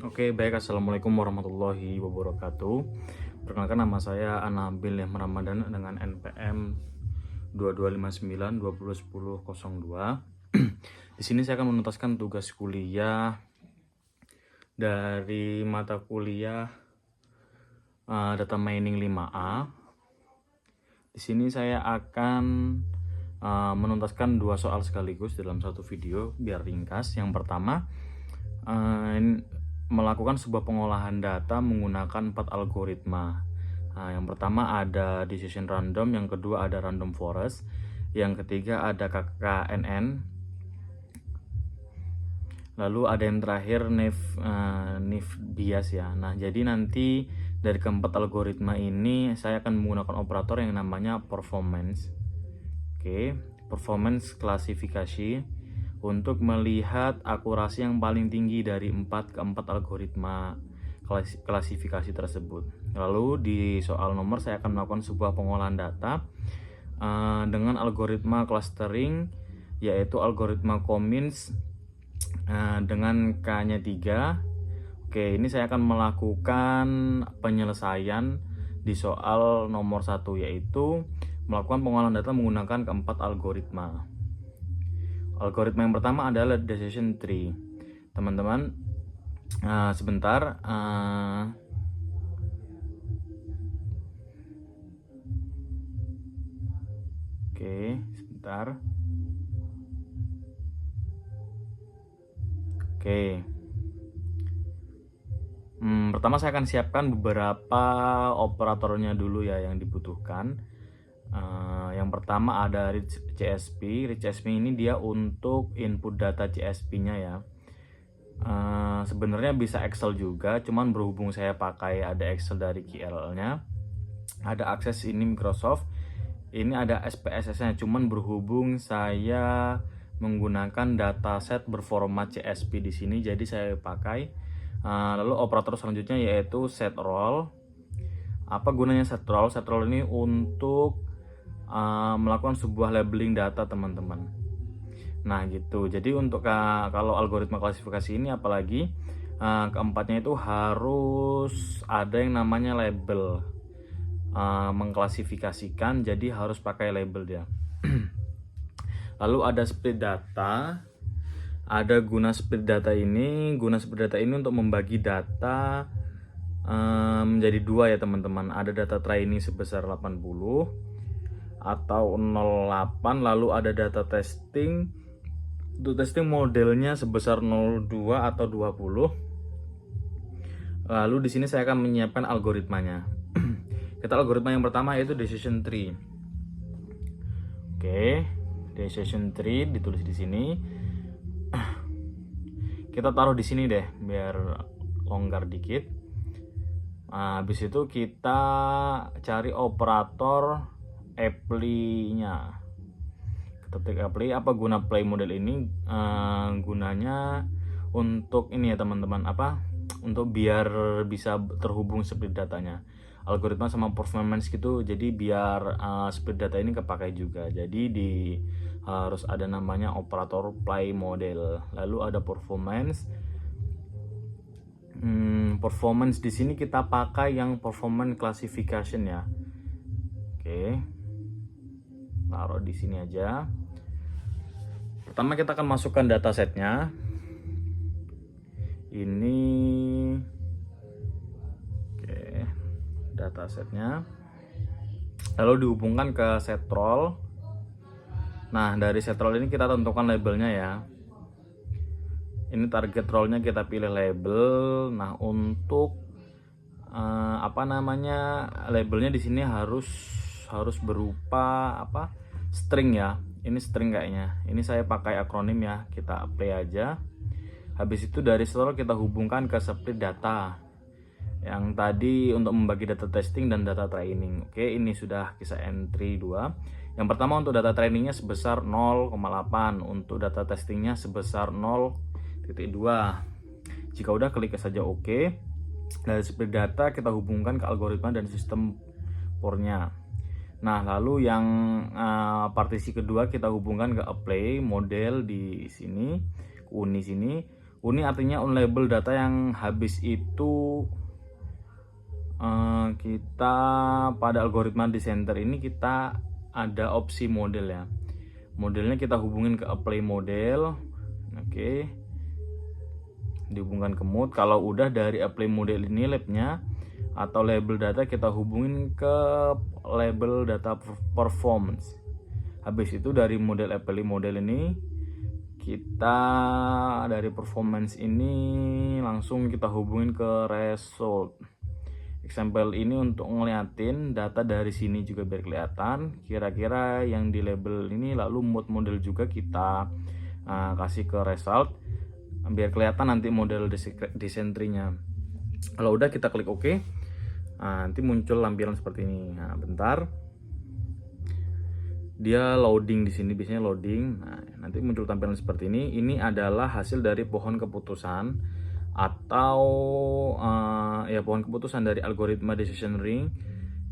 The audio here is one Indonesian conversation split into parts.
Oke, baik. Assalamualaikum warahmatullahi wabarakatuh. Perkenalkan, nama saya Anabil Ramadan dengan NPM 2259 201002. Di sini saya akan menuntaskan tugas kuliah dari mata kuliah Data Mining 5A. Di sini saya akan menuntaskan dua soal sekaligus dalam satu video biar ringkas. Yang pertama, melakukan sebuah pengolahan data menggunakan 4 algoritma. Yang pertama ada decision random, yang kedua ada random forest, yang ketiga ada KKNN, lalu ada yang terakhir naive bias ya. Nah, jadi nanti dari keempat algoritma ini saya akan menggunakan operator yang namanya performance. Oke, performance klasifikasi untuk melihat akurasi yang paling tinggi dari 4 algoritma klasifikasi tersebut. Lalu di soal nomor saya akan melakukan sebuah pengolahan data dengan algoritma clustering, yaitu algoritma Cummins dengan K-nya 3. Oke, ini saya akan melakukan penyelesaian di soal nomor 1, yaitu melakukan pengolahan data menggunakan keempat algoritma. Algoritma yang pertama adalah decision tree. Teman-teman, sebentar. Oke, sebentar. Oke. Pertama saya akan siapkan beberapa operatornya dulu ya yang dibutuhkan. Yang pertama ada reach CSP. Reach CSP ini dia untuk input data CSP-nya ya. Sebenarnya bisa Excel juga, cuman berhubung saya pakai ada Excel dari QL-nya, ada akses ini Microsoft, ini ada SPSS-nya, cuman berhubung saya menggunakan dataset berformat CSP di sini, jadi saya pakai. Lalu operator selanjutnya yaitu set role. Apa gunanya set role? Set role ini untuk melakukan sebuah labeling data, teman-teman. Nah gitu. Jadi untuk kalau algoritma klasifikasi ini, apalagi keempatnya itu harus ada yang namanya label, mengklasifikasikan, jadi harus pakai label dia. Lalu ada split data. Ada guna split data ini. Guna split data ini untuk membagi data menjadi dua ya teman-teman. Ada data training sebesar 80 atau 08, lalu ada data testing. Untuk testing modelnya sebesar 02 atau 20. Lalu di sini saya akan menyiapkan algoritmanya. Kita algoritma yang pertama yaitu decision tree. Oke, decision tree ditulis di sini. Kita taruh di sini deh biar longgar dikit. Habis itu kita cari operator apply-nya. Ketik apply. Apa guna play model ini? Gunanya untuk ini ya teman-teman, untuk biar bisa terhubung split datanya, algoritma sama performance gitu. Jadi biar split data ini kepakai juga. Jadi harus ada namanya operator play model. Lalu ada performance. Performance di sini kita pakai yang performance classification ya. Oke, taruh di sini aja. Pertama kita akan masukkan datasetnya. Ini oke, datasetnya. Lalu dihubungkan ke set role. Nah, dari set role ini kita tentukan labelnya ya. Ini target role-nya kita pilih label. Nah, untuk labelnya di sini harus berupa string ya. Ini string kayaknya. Ini saya pakai akronim ya. Kita apply aja. Habis itu dari store kita hubungkan ke split data yang tadi untuk membagi data testing dan data training. Oke, ini sudah kisah entry 2. Yang pertama untuk data trainingnya sebesar 0,8, untuk data testingnya sebesar 0,2. Jika udah, klik saja OK. Dari split data kita hubungkan ke algoritma dan sistem pornya. Nah, lalu yang partisi kedua kita hubungkan ke apply model di sini, uni sini. Uni artinya unlabel data yang habis itu kita pada algoritma Decenter ini kita ada opsi model ya. Modelnya kita hubungin ke apply model. Oke. Dihubungkan ke mode. Kalau udah dari apply model ini labnya atau label data, kita hubungin ke label data performance. Habis itu dari model apply model ini, kita dari performance ini langsung kita hubungin ke result. Example ini untuk ngeliatin data dari sini juga biar kelihatan kira-kira yang di label ini, lalu mode model juga kita kasih ke result biar kelihatan nanti model Decentrnya. Kalau udah kita klik OK, nanti muncul lampiran seperti ini. Nah, bentar, dia loading di sini, biasanya loading. Nah, nanti muncul tampilan seperti ini. Ini adalah hasil dari pohon keputusan atau ya pohon keputusan dari algoritma decision ring.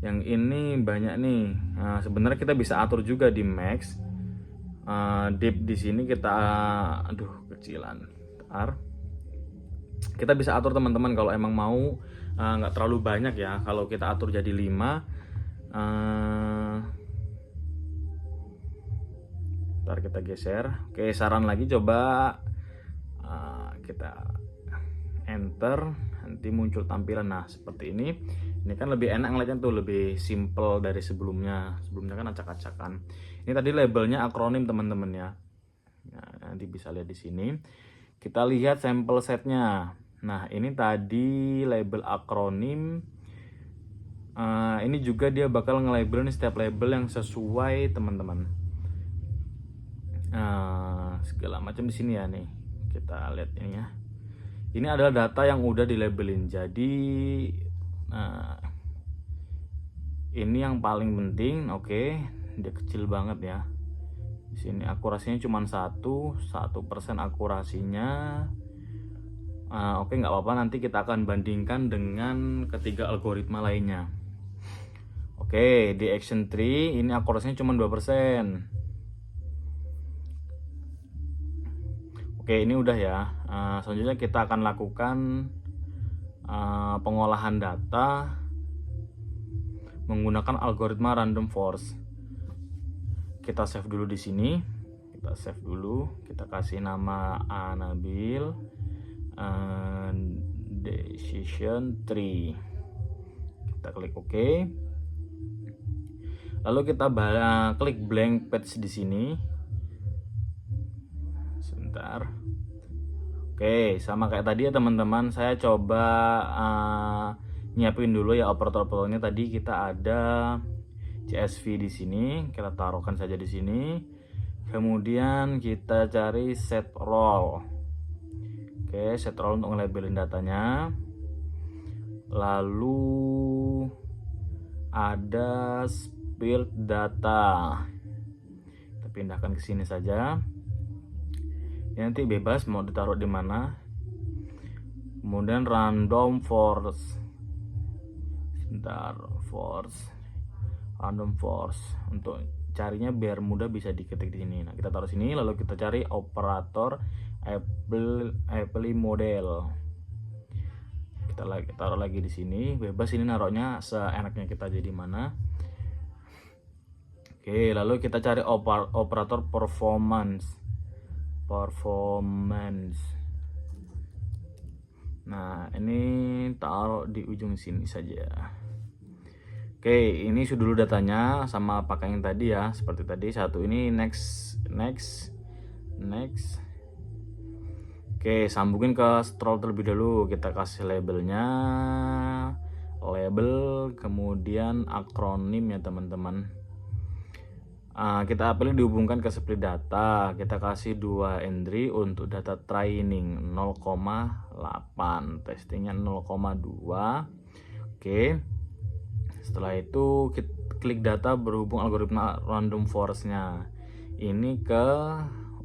Yang ini banyak nih. Sebenarnya kita bisa atur juga di max. Deep di sini kita, aduh kecilan. Kita bisa atur teman-teman kalau emang mau nggak terlalu banyak ya. Kalau kita atur jadi 5, ntar kita geser. Oke, saran lagi, coba kita enter, nanti muncul tampilan nah seperti ini. Ini kan lebih enak ngeliatnya tuh, lebih simple dari sebelumnya kan acak-acakan. Ini tadi labelnya akronim teman-teman ya. Nah, nanti bisa lihat di sini. Kita lihat sampel setnya. Nah, ini tadi label akronim. Ini juga dia bakal nge-label nih setiap label yang sesuai teman-teman. Segala macam di sini ya nih. Kita lihat ini ya. Ini adalah data yang udah dilabelin. Jadi ini yang paling penting. Oke, dia kecil banget ya. Di sini akurasinya cuma 1% akurasinya. Oke, nggak apa-apa, nanti kita akan bandingkan dengan ketiga algoritma lainnya. Oke, di action tree ini akurasinya cuma 2%. Oke, ini udah ya. Selanjutnya kita akan lakukan pengolahan data menggunakan algoritma random forest. Kita save dulu di sini. Kita save dulu. Kita kasih nama Nabil decision tree. Kita klik OK. Lalu kita klik blank page di sini. Sebentar. Oke, sama kayak tadi ya teman-teman. Saya coba nyiapin dulu ya operator-operatornya. Tadi kita ada CSV di sini, kita taruhkan saja di sini. Kemudian kita cari set role. Oke, set role untuk nge-labelin datanya. Lalu ada split data. Kita pindahkan ke sini saja. Ini nanti bebas mau ditaruh di mana. Kemudian random force. Sebentar, random force untuk carinya biar mudah bisa diketik di sini. Nah, kita taruh sini, lalu kita cari operator apply model. Kita taruh lagi di sini, bebas ini naruhnya seenaknya kita jadi mana. Oke, lalu kita cari operator performance. Nah, ini taruh di ujung sini saja. Oke, ini sudah dulu datanya sama pakai yang tadi ya, seperti tadi. Satu ini next. Oke, sambungin ke scroll terlebih dulu. Kita kasih labelnya, label, kemudian akronim ya teman-teman. Kita pilih dihubungkan ke split data. Kita kasih 2 entry untuk data training 0,8, testingnya 0,2. Oke. Setelah itu kita klik data berhubung algoritma random forest-nya. Ini ke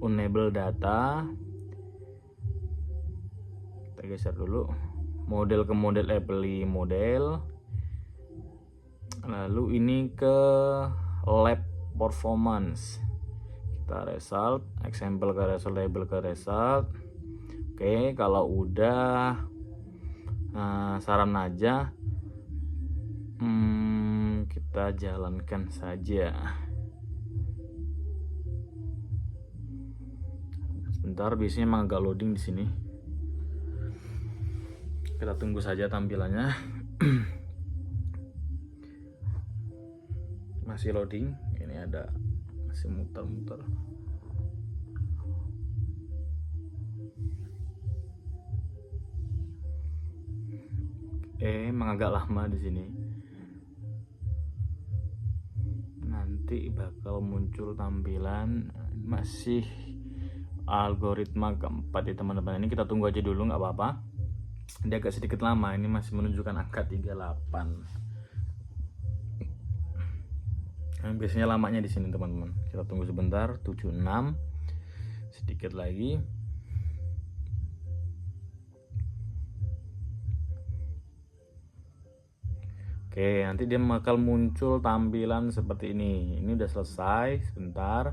enable data. Kita geser dulu. Model ke model apply model. Lalu ini ke lab performance. Kita result, example ke result, label ke result. Oke, kalau udah saran aja, kita jalankan saja. Sebentar, biasanya emang agak loading di sini. Kita tunggu saja tampilannya. Masih loading. Ini ada masih muter-muter. Emang agak lama di sini. Nanti bakal muncul tampilan masih algoritma keempat ya teman-teman. Ini kita tunggu aja dulu, nggak apa-apa. Dia agak sedikit lama, ini masih menunjukkan angka 38. Biasanya lamanya di sini teman-teman. Kita tunggu sebentar. 76, sedikit lagi. Oke, nanti dia bakal muncul tampilan seperti ini. Ini udah selesai. Sebentar.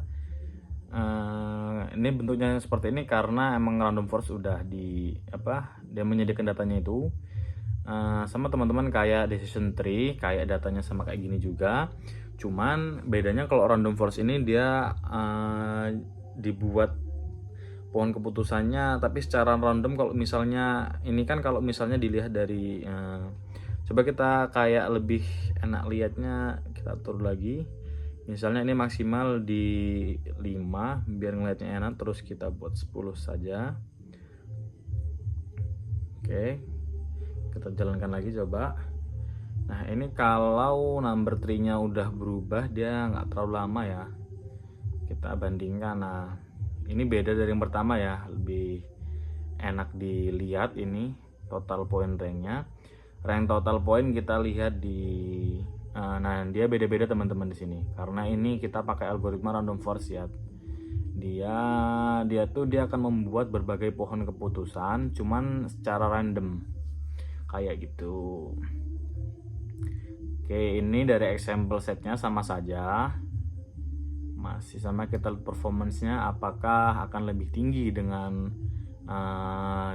Ini bentuknya seperti ini karena emang random forest udah dia menyediakan datanya itu. Sama teman-teman kayak decision tree, kayak datanya sama kayak gini juga. Cuman bedanya kalau random forest ini dia dibuat pohon keputusannya tapi secara random. Kalau misalnya ini kan, kalau misalnya dilihat dari coba kita kayak lebih enak lihatnya, kita atur lagi. Misalnya ini maksimal di 5 biar ngeliatnya enak, terus kita buat 10 saja. Oke, kita jalankan lagi coba. Nah, ini kalau number tree-nya udah berubah, dia nggak terlalu lama ya. Kita bandingkan. Nah, ini beda dari yang pertama ya, lebih enak dilihat. Ini total point rank-nya. Rank total point kita lihat di nah, dia beda-beda teman-teman di sini. Karena ini kita pakai algoritma random forest ya. Dia akan membuat berbagai pohon keputusan cuman secara random. Kayak gitu. Oke, ini dari example setnya sama saja. Masih sama, kita lihat performance-nya apakah akan lebih tinggi dengan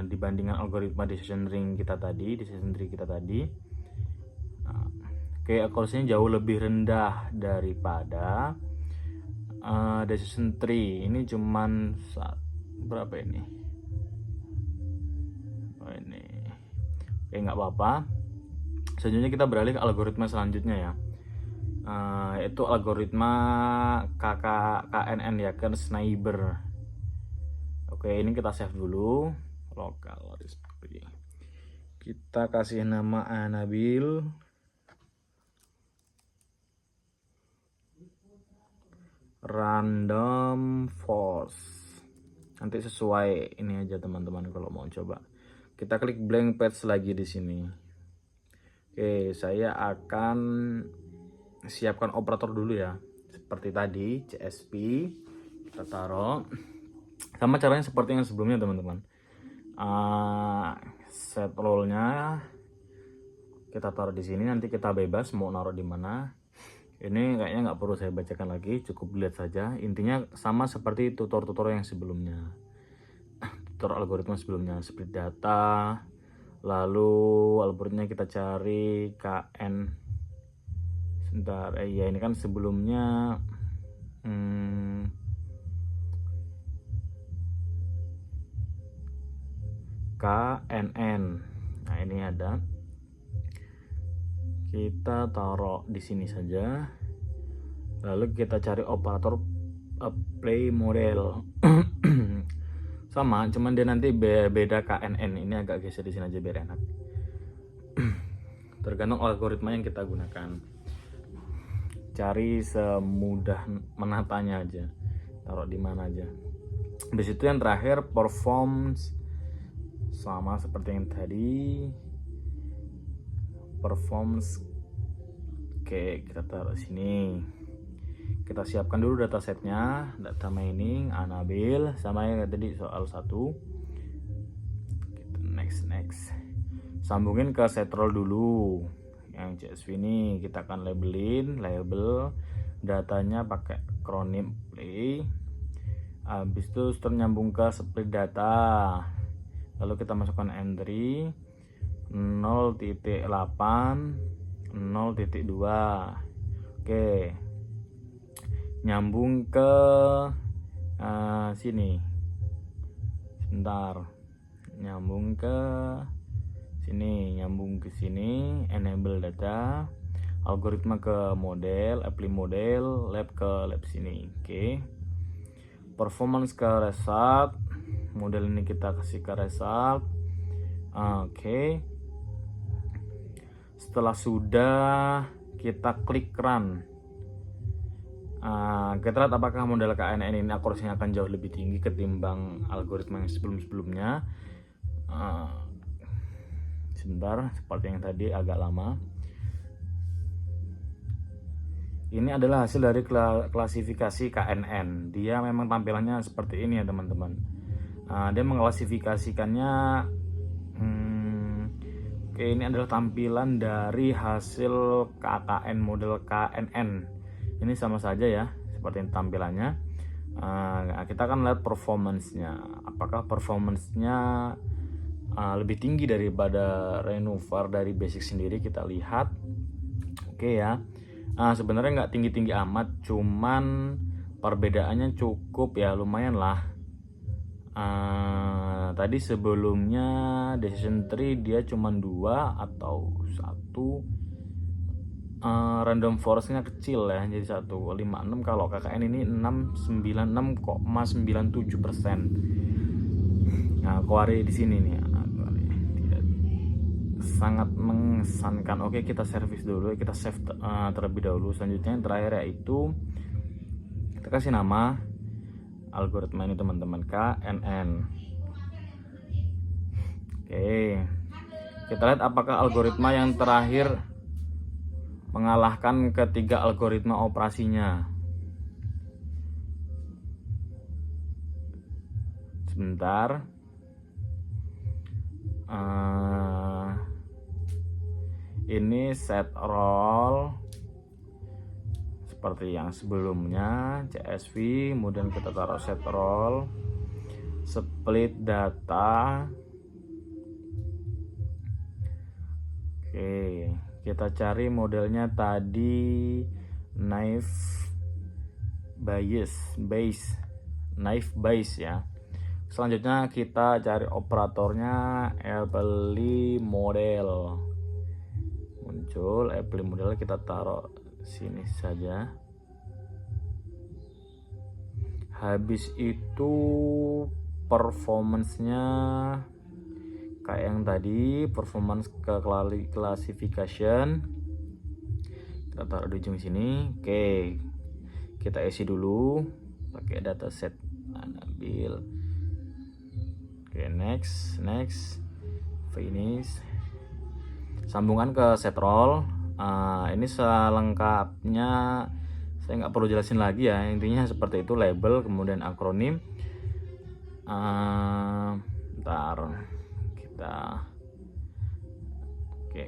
dibandingkan algoritma decision tree kita tadi. Oke, akurasinya jauh lebih rendah daripada decision tree. Ini cuman berapa ini? Ini. Oke, nggak apa-apa. Selanjutnya kita beralih ke algoritma selanjutnya ya. Yaitu algoritma KNN ya, Kern's Neighbor. Oke, ini kita save dulu. Local display. Kita kasih nama Anabil. Random forest. Nanti sesuai ini aja teman-teman kalau mau coba. Kita klik blank page lagi di sini. Oke, saya akan siapkan operator dulu ya. Seperti tadi, CSP kita taruh. Sama caranya seperti yang sebelumnya teman-teman. Set role-nya kita taruh di sini, nanti kita bebas mau naruh di mana. Ini kayaknya nggak perlu saya bacakan lagi, cukup lihat saja. Intinya sama seperti tutor-tutor yang sebelumnya, tutor algoritma sebelumnya, seperti data. Lalu algoritmanya kita cari KN. Sebentar, ya ini kan sebelumnya KNN. Nah, ini ada. Kita taruh di sini saja. Lalu kita cari operator play model. Sama, cuman dia nanti beda KNN. Ini agak geser di sini aja biar enak. Tergantung algoritma yang kita gunakan. Cari semudah menatanya aja. Taruh di mana aja. Habis itu yang terakhir performance, sama seperti yang tadi. Performance. Oke, kita taruh sini. Kita siapkan dulu datasetnya, data mining, Anabil, sama yang tadi soal 1. Kita next. Sambungin ke set role dulu. Yang CSV ini kita akan label datanya pakai acronym play. Habis itu ternyambung ke split data. lalu kita masukkan entry 0.8 0.2. Oke, nyambung ke sini, sebentar, nyambung ke sini, enable data, algoritma ke model, apply model, lab ke lab sini. Oke, performance ke result, model ini kita kasih ke result. Oke, setelah sudah kita klik run, kita lihat apakah model KNN ini akurasinya akan jauh lebih tinggi ketimbang algoritma yang sebelum-sebelumnya. Sebentar, seperti yang tadi agak lama. Ini adalah hasil dari klasifikasi KNN. Dia memang tampilannya seperti ini ya teman-teman. Dia mengklasifikasikannya. Oke, ini adalah tampilan dari hasil KKN model KNN. Ini sama saja ya, seperti tampilannya. Kita akan lihat performance-nya. Apakah performance-nya lebih tinggi daripada Renovar dari basic sendiri? Kita lihat. Oke ya. Sebenarnya nggak tinggi-tinggi amat, cuman perbedaannya cukup ya, lumayan lah. Tadi sebelumnya decision tree dia cuma 2 atau 1, random forest-nya kecil ya, jadi 156. Kalau KKN ini 696,97%. Nah, query di sini nih tidak sangat mengesankan. Oke, kita service dulu, kita save terlebih dahulu. Selanjutnya yang terakhir yaitu kita kasih nama algoritma ini teman-teman, KNN. Oke, kita lihat apakah algoritma yang terakhir mengalahkan ketiga algoritma operasinya. Sebentar. Ini set roll seperti yang sebelumnya, CSV, kemudian kita taruh set roll, split data. Oke, kita cari modelnya tadi knife base ya. Selanjutnya kita cari operatornya apply model. Muncul apply model, kita taruh sini saja. Habis itu performance-nya kayak yang tadi, performance ke classification kita taruh di ujung sini. Oke, kita isi dulu pakai dataset Nabil. Oke, next, finish, sambungan ke set roll. Ini selengkapnya saya nggak perlu jelasin lagi ya, intinya seperti itu, label kemudian akronim. Ntar kita oke,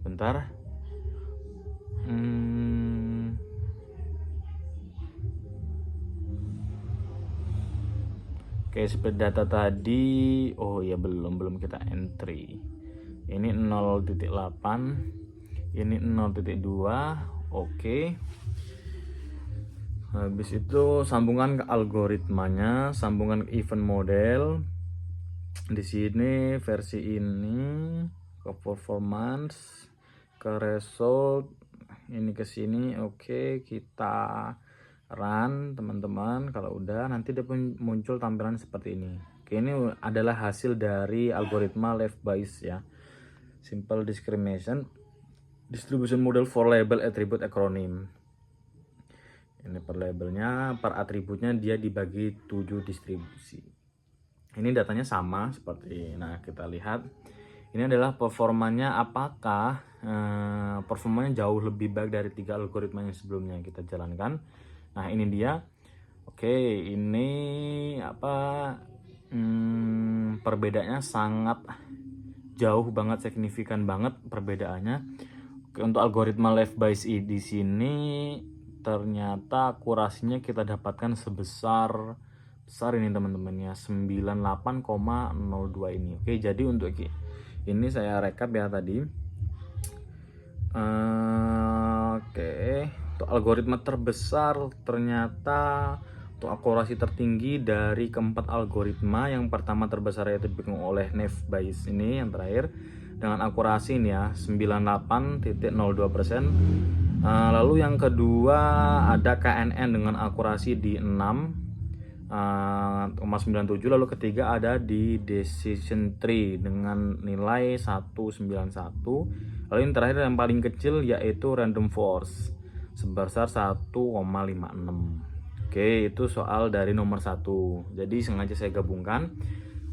bentar. Oke, seperti data tadi. Oh ya, belum kita entry. Ini 0.8, ini 0.2. Oke. Habis itu sambungan ke algoritmanya, sambungan ke event model. Di sini versi ini ke performance, ke result, ini ke sini. Oke, kita run teman-teman. Kalau udah, nanti dia pun muncul tampilan seperti ini. Oke, ini adalah hasil dari algoritma left bias ya, simple discrimination distribution model for label attribute acronym. Ini per labelnya, per atributnya dia dibagi 7 distribusi. Ini datanya sama seperti, nah kita lihat ini adalah performanya. Apakah performanya jauh lebih baik dari 3 algoritma yang sebelumnya kita jalankan. Nah ini dia. Oke, ini apa, perbedaannya sangat jauh banget, signifikan banget perbedaannya. Oke, untuk algoritma left bias di sini ternyata akurasinya kita dapatkan sebesar besar ini teman-teman ya, 98,02 ini. Oke, jadi untuk ini saya rekap ya tadi. Oke, untuk algoritma terbesar ternyata untuk akurasi tertinggi dari keempat algoritma, yang pertama terbesar yaitu didukung oleh Naive Bayes ini yang terakhir dengan akurasi ini ya 98,02%. Lalu yang kedua ada KNN dengan akurasi di 6,97. Lalu ketiga ada di Decision Tree dengan nilai 191. Lalu yang terakhir yang paling kecil yaitu Random Forest sebesar 1,56. Oke, itu soal dari nomor 1. Jadi sengaja saya gabungkan.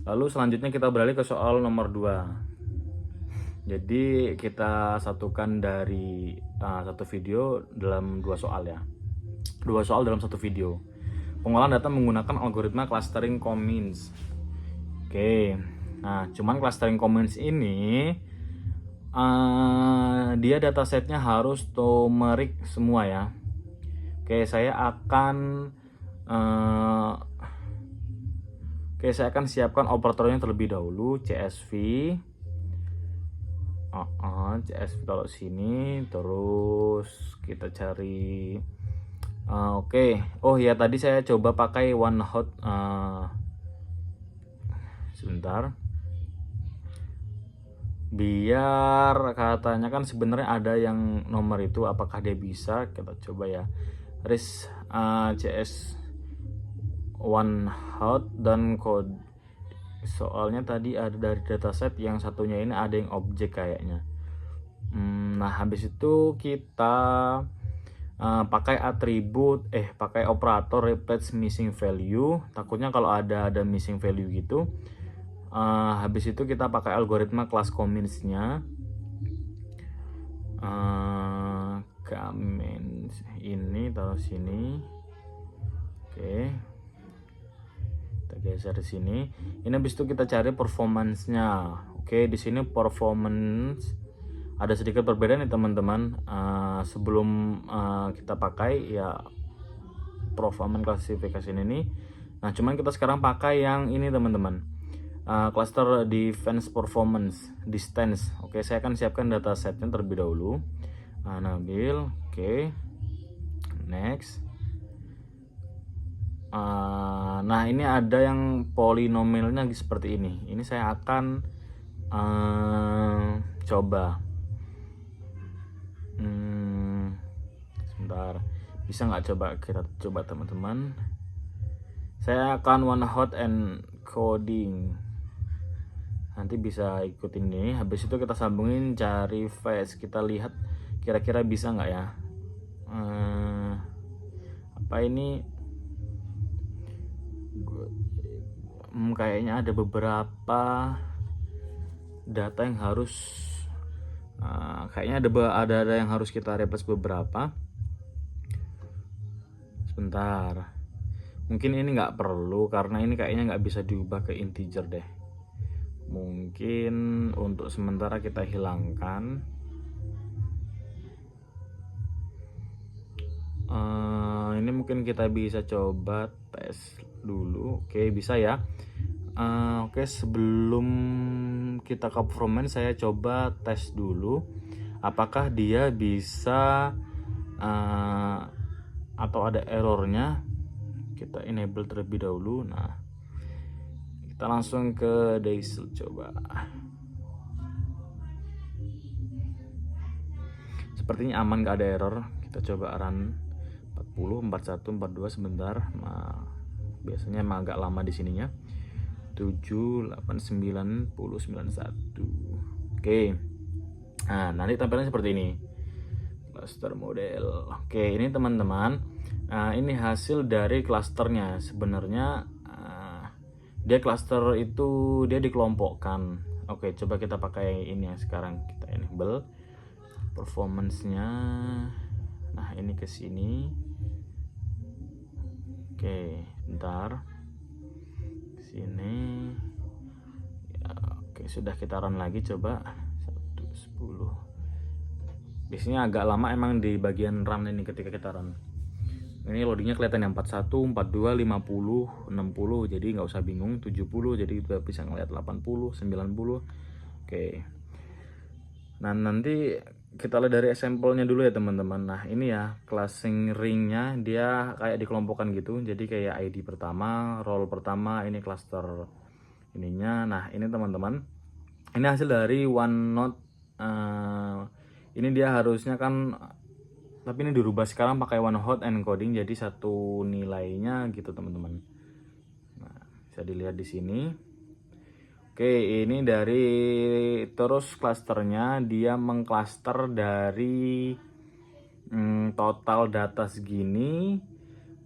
Lalu selanjutnya kita beralih ke soal nomor 2. Jadi kita satukan dari satu video dalam 2 soal ya. 2 soal dalam satu video. Pengolahan data menggunakan algoritma clustering Commons. Oke. Nah, cuman clustering Commons ini dia datasetnya harus numeric semua ya. Oke, saya akan siapkan operatornya terlebih dahulu, CSV. CSV kalau sini, terus kita cari. Oke. Oh ya, tadi saya coba pakai OneHot. Sebentar. Biar katanya kan sebenarnya ada yang nomor itu, apakah dia bisa? Kita coba ya. CS OneHot dan code. Soalnya tadi ada dari dataset, yang satunya ini ada yang objek kayaknya. Nah, habis itu kita pakai atribut pakai operator replace missing value. Takutnya kalau ada missing value gitu. Habis itu kita pakai algoritma class Commons-nya. Commons ini taruh sini. Oke. Kita geser di sini. Ini habis itu kita cari performance-nya. Oke, di sini performance ada sedikit perbedaan nih teman-teman. Sebelum kita pakai ya performance classification ini. Nah, cuman kita sekarang pakai yang ini teman-teman. Cluster defense performance distance. Oke, saya akan siapkan datasetnya terlebih dahulu. Nabil, oke. Next. Nah, ini ada yang polinomialnya seperti ini. Ini saya akan coba. Sebentar, bisa nggak coba kita coba teman-teman. Saya akan OneHot and coding. Nanti bisa ikutin ini. Habis itu kita sambungin cari face. Kita lihat kira-kira bisa nggak ya. Apa ini? Kayaknya ada beberapa data yang harus kayaknya ada yang harus kita replace beberapa. Sebentar, mungkin ini nggak perlu karena ini kayaknya nggak bisa diubah ke integer deh. Mungkin untuk sementara kita hilangkan. Ini mungkin kita bisa coba tes dulu. Oke, bisa ya. Oke, sebelum kita ke performance, saya coba tes dulu apakah dia bisa atau ada errornya. Kita enable terlebih dahulu. Nah, kita langsung ke Diesel coba. Sepertinya aman, gak ada error. Kita coba run 40, 41, 42 sebentar. Nah, biasanya emang agak lama di sininya. 7, 8, 9, 10, 91. Oke. Nah, nanti tampilannya seperti ini. Cluster model. Oke, ini teman-teman. Ini hasil dari klasternya. Sebenarnya dia cluster itu dia dikelompokkan. Oke, coba kita pakai ini ya sekarang. Kita enable performance-nya. Nah, ini ke sini. Oke, bentar. Sini. Ya, oke, sudah kita run lagi coba. 110. Biasanya agak lama emang di bagian run ini ketika kita run. Ini loadingnya kelihatan yang 41, 42, 50, 60, jadi nggak usah bingung. 70, jadi kita bisa ngeliat 80, 90. Oke. Nah, nanti kita lihat dari sampelnya dulu ya teman-teman. Nah, ini ya classing ringnya, dia kayak dikelompokkan gitu. Jadi kayak ID pertama, role pertama, ini cluster ininya. Nah, ini teman-teman, ini hasil dari OneNote. Ini dia harusnya kan, tapi ini dirubah sekarang pakai OneHot encoding, jadi satu nilainya gitu teman-teman. Nah, bisa dilihat di sini. Oke, ini dari terus klasternya dia mengklaster dari total data segini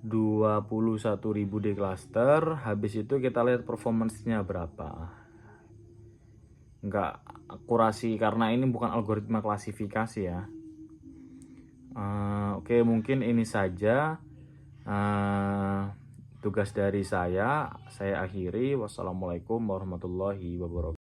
21.000 di cluster. Habis itu kita lihat performance-nya berapa. Enggak akurasi karena ini bukan algoritma klasifikasi ya. Oke, mungkin ini saja tugas dari saya akhiri. Wassalamualaikum warahmatullahi wabarakatuh.